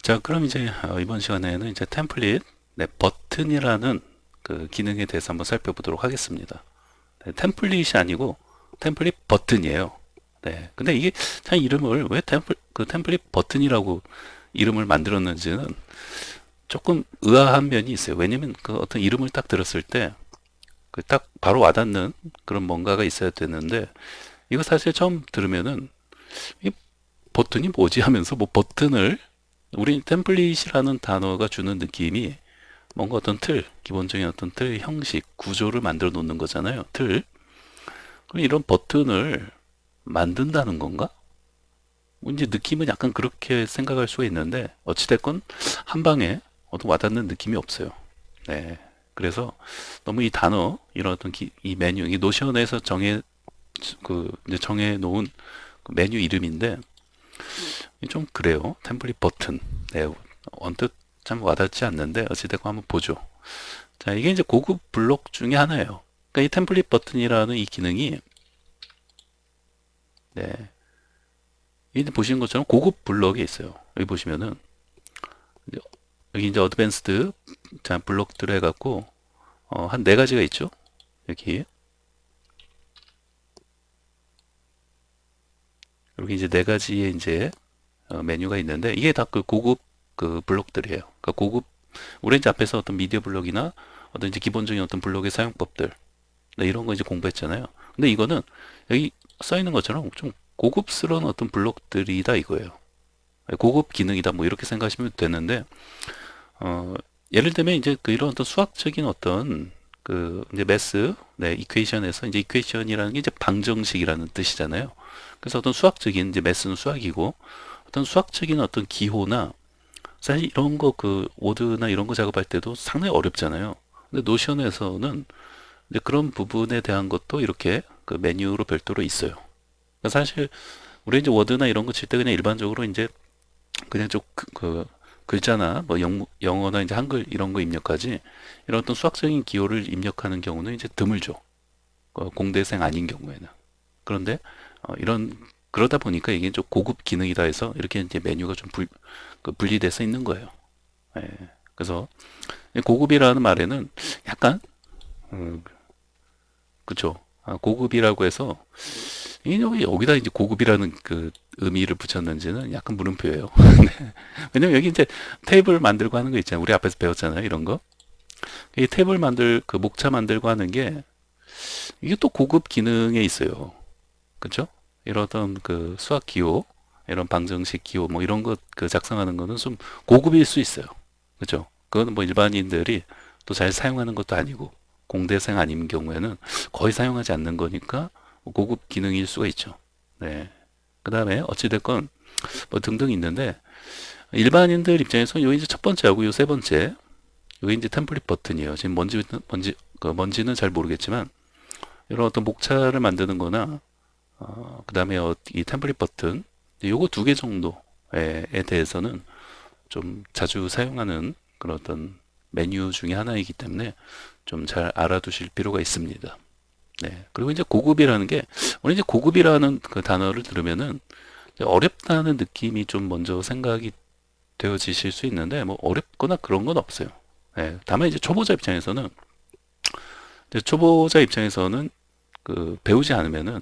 자, 그럼 이제 이번 시간에는 이제 템플릿 버튼이라는 그 기능에 대해서 한번 살펴보도록 하겠습니다. 네, 템플릿이 아니고 템플릿 버튼이에요. 네, 근데 이게 참 이름을 왜 템플릿 버튼이라고 이름을 만들었는지는 조금 의아한 면이 있어요. 왜냐면 그 어떤 이름을 딱 들었을 때 그 딱 바로 와닿는 그런 뭔가가 있어야 되는데, 이거 사실 처음 들으면은 이 버튼이 뭐지 하면서, 뭐 버튼을, 우리 템플릿이라는 단어가 주는 느낌이 뭔가 어떤 틀, 기본적인 어떤 틀, 형식, 구조를 만들어 놓는 거잖아요. 틀. 그럼 이런 버튼을 만든다는 건가? 뭐 이제 느낌은 약간 그렇게 생각할 수가 있는데, 어찌됐건 한 방에 어떤 와닿는 느낌이 없어요. 네. 그래서 너무 이 단어, 이런 어떤 이 메뉴, 이 노션에서 이제 정해 놓은 그 메뉴 이름인데, 좀 그래요. 템플릿 버튼. 네. 언뜻 참 와닿지 않는데, 어찌됐건 한번 보죠. 자, 이게 이제 고급 블록 중에 하나예요. 그러니까 이 템플릿 버튼이라는 이 기능이, 네, 이 보시는 것처럼 고급 블록에 있어요. 여기 보시면은 이제 여기 이제 어드밴스드 자 블록들 해갖고 한 네 가지가 있죠. 여기 이제 네 가지의 이제 메뉴가 있는데, 이게 다 그 고급 그 블록들이에요. 그러니까 고급, 우리 이제 앞에서 어떤 미디어 블록이나 어떤 이제 기본적인 어떤 블록의 사용법들, 네, 이런 거 이제 공부했잖아요. 근데 이거는 여기 써 있는 것처럼 좀 고급스러운 어떤 블록들이다 이거예요. 고급 기능이다 뭐 이렇게 생각하시면 되는데, 어, 예를 들면 이제 그 이런 어떤 수학적인 어떤 그 이제 매스, 네, 이퀘이션에서, 이제 이퀘이션이라는 게 이제 방정식이라는 뜻이잖아요. 그래서 어떤 수학적인, 이제 매스는 수학이고, 어떤 수학적인 어떤 기호나, 사실 이런 거 그 워드나 이런 거 작업할 때도 상당히 어렵잖아요. 근데 노션에서는 이제 그런 부분에 대한 것도 이렇게 그 메뉴로 별도로 있어요. 그러니까 사실 우리 이제 워드나 이런 거 칠 때 그냥 일반적으로 이제 그냥 좀 글자나 뭐 영어나 이제 한글 이런 거 입력하지, 이런 어떤 수학적인 기호를 입력하는 경우는 이제 드물죠. 공대생 아닌 경우에는. 그런데 이런, 그러다 보니까 이게 좀 고급 기능이다 해서 이렇게 이제 메뉴가 좀 분리돼서 있는 거예요. 예. 그래서 고급이라는 말에는 약간 그쵸. 고급이라고 해서 이게 여기다 이제 고급이라는 그 의미를 붙였는지는 약간 물음표예요. 네. 왜냐면 여기 이제 테이블 만들고 하는 거 있잖아요. 우리 앞에서 배웠잖아요. 이런 거. 이 테이블 그 목차 만들고 하는 게, 이게 또 고급 기능에 있어요. 그쵸? 이런 어떤 그 수학 기호, 이런 방정식 기호, 뭐 이런 거 그 작성하는 거는 좀 고급일 수 있어요. 그죠? 그거는 뭐 일반인들이 또 잘 사용하는 것도 아니고, 공대생 아닌 경우에는 거의 사용하지 않는 거니까 고급 기능일 수가 있죠. 네. 그 다음에 어찌됐건 뭐 등등 있는데, 일반인들 입장에서 요 이제 첫 번째하고 요 세 번째, 요 이제 템플릿 버튼이에요. 지금 뭔지는 잘 모르겠지만, 이런 어떤 목차를 만드는 거나, 그 다음에 이 템플릿 버튼, 요거 두 개 정도에 대해서는 좀 자주 사용하는 그런 어떤 메뉴 중에 하나이기 때문에 좀 잘 알아두실 필요가 있습니다. 네. 그리고 이제 고급이라는 게, 우리 이제 고급이라는 그 단어를 들으면은 어렵다는 느낌이 좀 먼저 생각이 되어지실 수 있는데, 뭐 어렵거나 그런 건 없어요. 네. 다만 이제 초보자 입장에서는 그 배우지 않으면은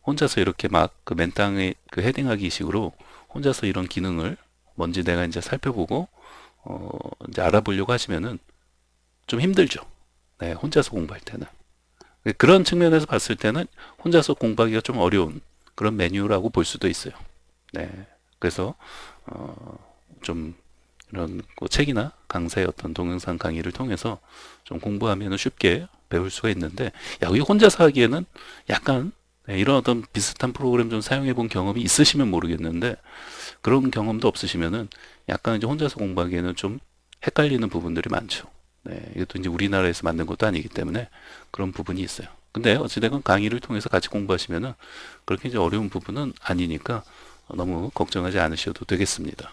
혼자서 이렇게 막 그 맨땅에 그 헤딩하기 식으로 혼자서 이런 기능을 뭔지 내가 이제 살펴보고 이제 알아보려고 하시면은 좀 힘들죠. 네, 혼자서 공부할 때는. 그런 측면에서 봤을 때는 혼자서 공부하기가 좀 어려운 그런 메뉴라고 볼 수도 있어요. 네. 그래서 좀 이런 그 책이나 강사의 어떤 동영상 강의를 통해서 좀 공부하면 쉽게 배울 수가 있는데, 야, 이 혼자서 하기에는 약간, 네, 이런 어떤 비슷한 프로그램 좀 사용해 본 경험이 있으시면 모르겠는데, 그런 경험도 없으시면은 약간 이제 혼자서 공부하기에는 좀 헷갈리는 부분들이 많죠. 네, 이것도 이제 우리나라에서 만든 것도 아니기 때문에 그런 부분이 있어요. 근데 어찌되건 강의를 통해서 같이 공부하시면은 그렇게 이제 어려운 부분은 아니니까 너무 걱정하지 않으셔도 되겠습니다.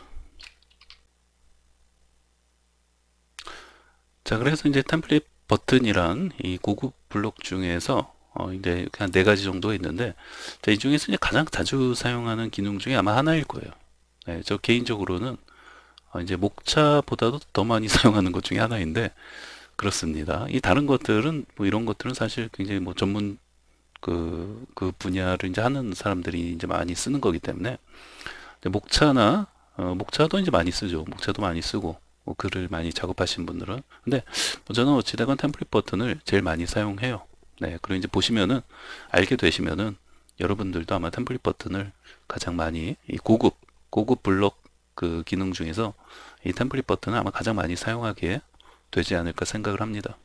자, 그래서 이제 템플릿 버튼이란 이 고급 블록 중에서 이제 그냥 네 가지 정도 있는데, 자, 이 중에서 이제 가장 자주 사용하는 기능 중에 아마 하나일 거예요. 네, 저 개인적으로는 이제 목차보다도 더 많이 사용하는 것 중에 하나인데 그렇습니다. 이 다른 것들은 뭐 이런 것들은 사실 굉장히 뭐 전문 그 분야를 이제 하는 사람들이 이제 많이 쓰는 거기 때문에 이제 목차도 이제 많이 쓰죠. 목차도 많이 쓰고 뭐 글을 많이 작업하신 분들은 근데 뭐 저는 어찌되건 템플릿 버튼을 제일 많이 사용해요. 네, 그리고 이제 보시면은 알게 되시면은 여러분들도 아마 템플릿 버튼을 가장 많이 이 고급 블록 그 기능 중에서 이 템플릿 버튼을 아마 가장 많이 사용하기에 되지 않을까 생각을 합니다.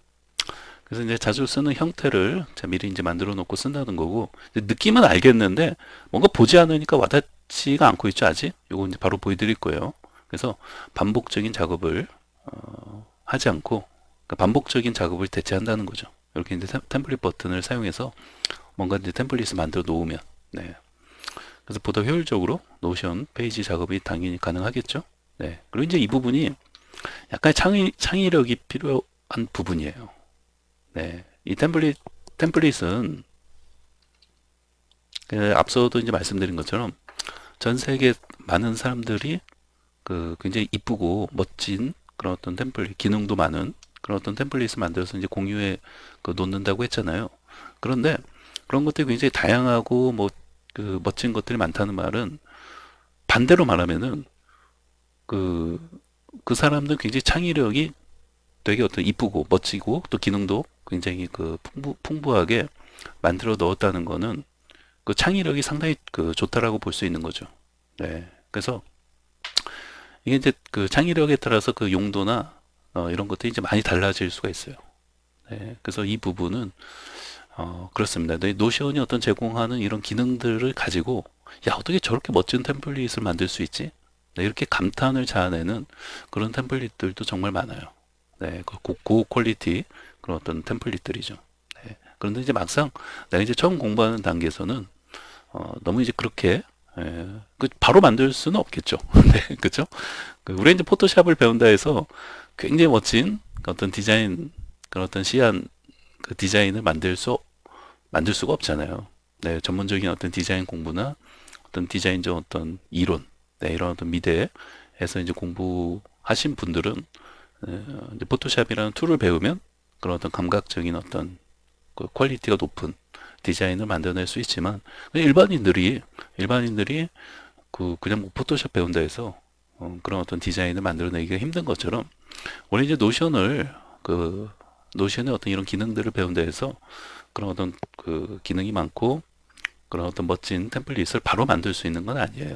그래서 이제 자주 쓰는 형태를 제가 미리 이제 만들어 놓고 쓴다는 거고 느낌은 알겠는데 뭔가 보지 않으니까 와닿지가 않고 있죠 아직. 요거 이제 바로 보여드릴 거예요. 그래서 반복적인 작업을 하지 않고 그러니까 반복적인 작업을 대체한다는 거죠. 이렇게 이제 템플릿 버튼을 사용해서 뭔가 이제 템플릿을 만들어 놓으면 네. 그래서 보다 효율적으로 노션 페이지 작업이 당연히 가능하겠죠. 네. 그리고 이제 이 부분이 약간 창의력이 필요한 부분이에요. 네. 이 템플릿은 앞서도 이제 말씀드린 것처럼 전 세계 많은 사람들이 그 굉장히 이쁘고 멋진 그런 어떤 템플릿, 기능도 많은 그런 어떤 템플릿을 만들어서 이제 공유에 놓는다고 했잖아요. 그런데 그런 것들이 굉장히 다양하고 뭐 그 멋진 것들이 많다는 말은 반대로 말하면은 그, 그 사람들 굉장히 창의력이 되게 어떤 이쁘고 멋지고 또 기능도 굉장히 그 풍부하게 만들어 넣었다는 거는 그 창의력이 상당히 그 좋다라고 볼 수 있는 거죠. 네. 그래서 이게 이제 그 창의력에 따라서 그 용도나 이런 것들이 이제 많이 달라질 수가 있어요. 네. 그래서 이 부분은 그렇습니다. 노션이 어떤 제공하는 이런 기능들을 가지고 야 어떻게 저렇게 멋진 템플릿을 만들 수 있지? 네, 이렇게 감탄을 자아내는 그런 템플릿들도 정말 많아요. 네, 고 퀄리티 그런 어떤 템플릿들이죠. 네. 그런데 이제 막상 내가 이제 처음 공부하는 단계에서는 너무 이제 그렇게 바로 만들 수는 없겠죠. 네, 그렇죠? 우리 이제 포토샵을 배운다 해서 굉장히 멋진 어떤 디자인 그런 어떤 시안 그 디자인을 만들 수가 없잖아요. 네, 전문적인 어떤 디자인 공부나 어떤 디자인적 어떤 이론, 네, 이런 어떤 미대에서 이제 공부하신 분들은 이제 포토샵이라는 툴을 배우면 그런 어떤 감각적인 어떤 그 퀄리티가 높은 디자인을 만들어낼 수 있지만 일반인들이 그냥 뭐 포토샵 배운다 해서 그런 어떤 디자인을 만들어내기가 힘든 것처럼 우리 이제 노션의 어떤 이런 기능들을 배운다 해서 그런 어떤 그 기능이 많고 그런 어떤 멋진 템플릿을 바로 만들 수 있는 건 아니에요.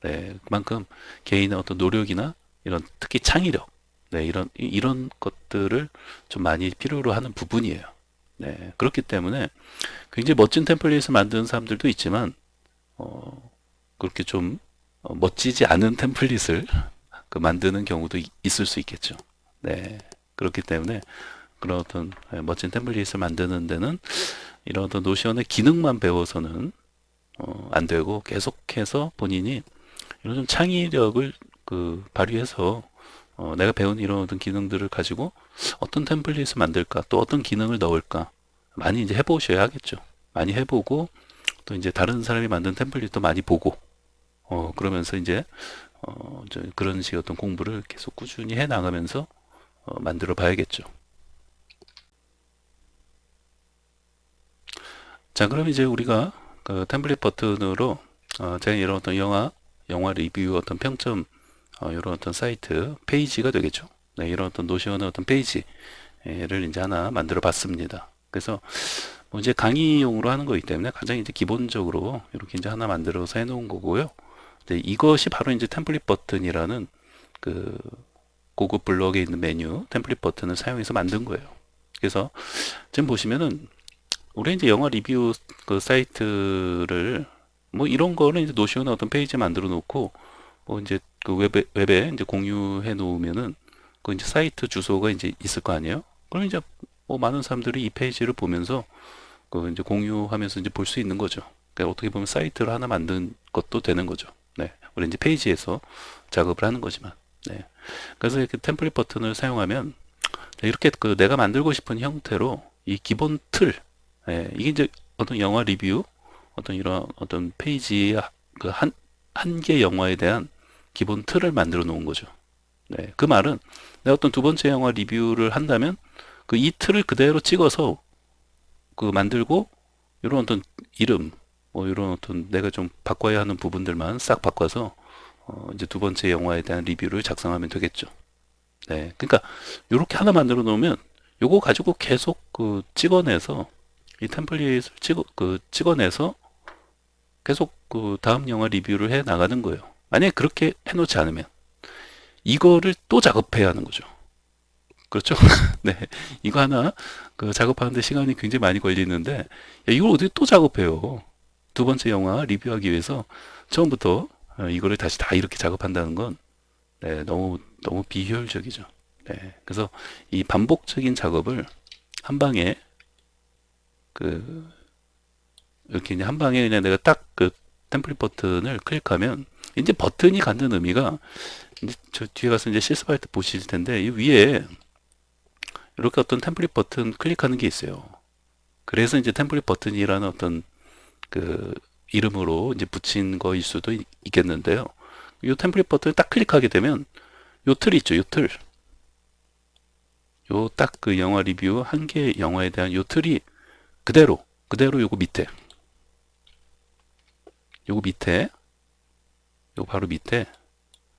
네, 그만큼 개인의 어떤 노력이나 이런 특히 창의력, 네, 이런 것들을 좀 많이 필요로 하는 부분이에요. 네, 그렇기 때문에 굉장히 멋진 템플릿을 만드는 사람들도 있지만 그렇게 좀 멋지지 않은 템플릿을 만드는 경우도 있을 수 있겠죠. 네, 그렇기 때문에 그런 어떤 멋진 템플릿을 만드는 데는 이런 어떤 노션의 기능만 배워서는 안 되고 계속해서 본인이 이런 좀 창의력을 발휘해서 내가 배운 이런 어떤 기능들을 가지고 어떤 템플릿을 만들까 또 어떤 기능을 넣을까 많이 이제 해보셔야 하겠죠. 많이 해보고 또 이제 다른 사람이 만든 템플릿도 많이 보고 그러면서 이제 그런 식의 어떤 공부를 계속 꾸준히 해 나가면서 만들어 봐야겠죠. 자, 그럼 이제 우리가 그 템플릿 버튼으로 제가 이런 어떤 영화 리뷰 어떤 평점 이런 어떤 사이트 페이지가 되겠죠. 네, 이런 어떤 노션의 어떤 페이지를 이제 하나 만들어 봤습니다. 그래서 뭐 이제 강의용으로 하는 거기 때문에 가장 이제 기본적으로 이렇게 이제 하나 만들어서 해 놓은 거고요. 이제 이것이 바로 이제 템플릿 버튼이라는 그 고급 블록에 있는 메뉴 템플릿 버튼을 사용해서 만든 거예요. 그래서 지금 보시면은 우리 이제 영화 리뷰 그 사이트를 뭐 이런 거는 이제 노션의 어떤 페이지 만들어 놓고 뭐 이제 그 웹에 이제 공유해 놓으면은 그 이제 사이트 주소가 이제 있을 거 아니에요? 그럼 이제 뭐 많은 사람들이 이 페이지를 보면서 그 이제 공유하면서 이제 볼 수 있는 거죠. 그러니까 어떻게 보면 사이트를 하나 만든 것도 되는 거죠. 네. 우리 이제 페이지에서 작업을 하는 거지만. 네. 그래서 이렇게 템플릿 버튼을 사용하면 이렇게 내가 만들고 싶은 형태로 이 기본 틀, 이게 이제 어떤 영화 리뷰, 어떤 이런 어떤 페이지 한 개 영화에 대한 기본 틀을 만들어 놓은 거죠. 네, 그 말은 내가 어떤 두 번째 영화 리뷰를 한다면 그 이 틀을 그대로 찍어서 그 만들고 이런 어떤 이름 뭐 이런 어떤 내가 좀 바꿔야 하는 부분들만 싹 바꿔서 이제 두 번째 영화에 대한 리뷰를 작성하면 되겠죠. 네, 그러니까 이렇게 하나 만들어 놓으면 요거 가지고 계속 그 찍어내서 이 템플릿을 찍어내서 계속 그 다음 영화 리뷰를 해 나가는 거예요. 만약에 그렇게 해놓지 않으면 이거를 또 작업해야 하는 거죠. 그렇죠? 네. 이거 하나 그 작업하는데 시간이 굉장히 많이 걸리는데 야, 이걸 어떻게 또 작업해요? 두 번째 영화 리뷰하기 위해서 처음부터 이거를 다시 다 이렇게 작업한다는 건 네, 너무 비효율적이죠. 네. 그래서 이 반복적인 작업을 한 방에 그 이렇게 이제 한 방에 그냥 내가 딱 그 템플릿 버튼을 클릭하면 이제 버튼이 갖는 의미가 이제 저 뒤에 가서 이제 실습할 때 보실 텐데 이 위에 이렇게 어떤 템플릿 버튼 클릭하는 게 있어요. 그래서 이제 템플릿 버튼이라는 어떤 그 이름으로 이제 붙인 거일 수도 있겠는데요. 이 템플릿 버튼을 딱 클릭하게 되면 요 틀 있죠, 요 틀. 요 딱 그 영화 리뷰 한 개 영화에 대한 요 틀이 그대로 요거 밑에, 요 바로 밑에,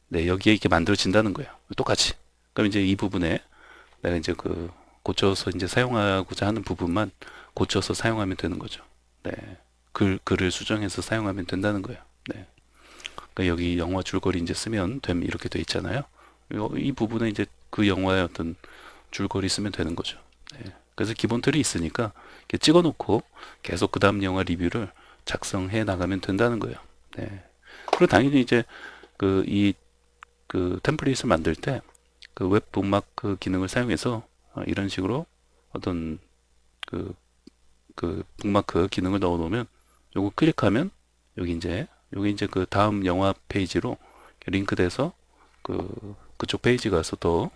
네, 여기에 이렇게 만들어진다는 거예요. 똑같이. 그럼 이제 이 부분에 내가 이제 그 고쳐서 이제 사용하고자 하는 부분만 고쳐서 사용하면 되는 거죠. 네. 글을 수정해서 사용하면 된다는 거예요. 네. 그러니까 여기 영화 줄거리 이제 쓰면 됨 이렇게 돼 있잖아요. 이 부분에 이제 그 영화의 어떤 줄거리 쓰면 되는 거죠. 네. 그래서 기본 틀이 있으니까 이렇게 찍어 놓고 계속 그 다음 영화 리뷰를 작성해 나가면 된다는 거예요. 네. 그리고 당연히 이제 그 템플릿을 만들 때 그 웹 북마크 기능을 사용해서 이런 식으로 어떤 그, 그 북마크 기능을 넣어 놓으면 요거 클릭하면 여기 이제 그 다음 영화 페이지로 링크돼서 그쪽 페이지 가서 더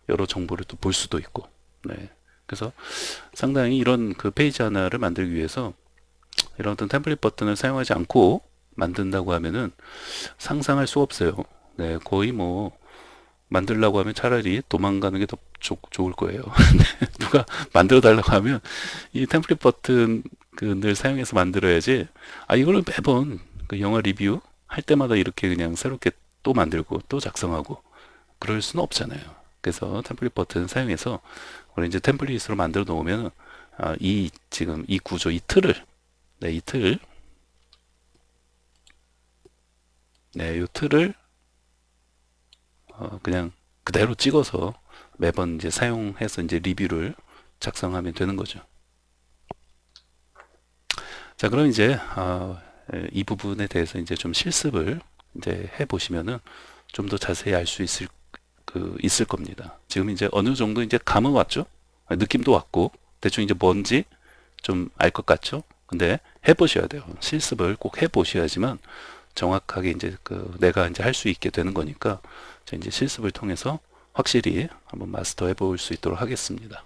여러 정보를 또 볼 수도 있고. 네. 그래서 상당히 이런 그 페이지 하나를 만들기 위해서 이런 어떤 템플릿 버튼을 사용하지 않고 만든다고 하면은 상상할 수 없어요. 네, 거의 뭐 만들려고 하면 차라리 도망가는 게 더 좋을 거예요. 누가 만들어 달라고 하면 이 템플릿 버튼 늘 사용해서 만들어야지. 아, 이거를 매번 그 영화 리뷰 할 때마다 이렇게 그냥 새롭게 또 만들고 또 작성하고 그럴 수는 없잖아요. 그래서 템플릿 버튼 사용해서 우리 이제 템플릿으로 만들어 놓으면 지금 이 구조, 이 틀을 네, 이 틀을 그냥 그대로 찍어서 매번 이제 사용해서 이제 리뷰를 작성하면 되는 거죠. 자, 그럼 이제 이 부분에 대해서 이제 좀 실습을 이제 해 보시면은 좀 더 자세히 알 수 있을 겁니다. 지금 이제 어느 정도 이제 감은 왔죠? 느낌도 왔고 대충 이제 뭔지 좀 알 것 같죠? 근데 해 보셔야 돼요. 실습을 꼭 해 보셔야지만 정확하게 이제 내가 이제 할 수 있게 되는 거니까 이제 실습을 통해서 확실히 한번 마스터해 볼 수 있도록 하겠습니다.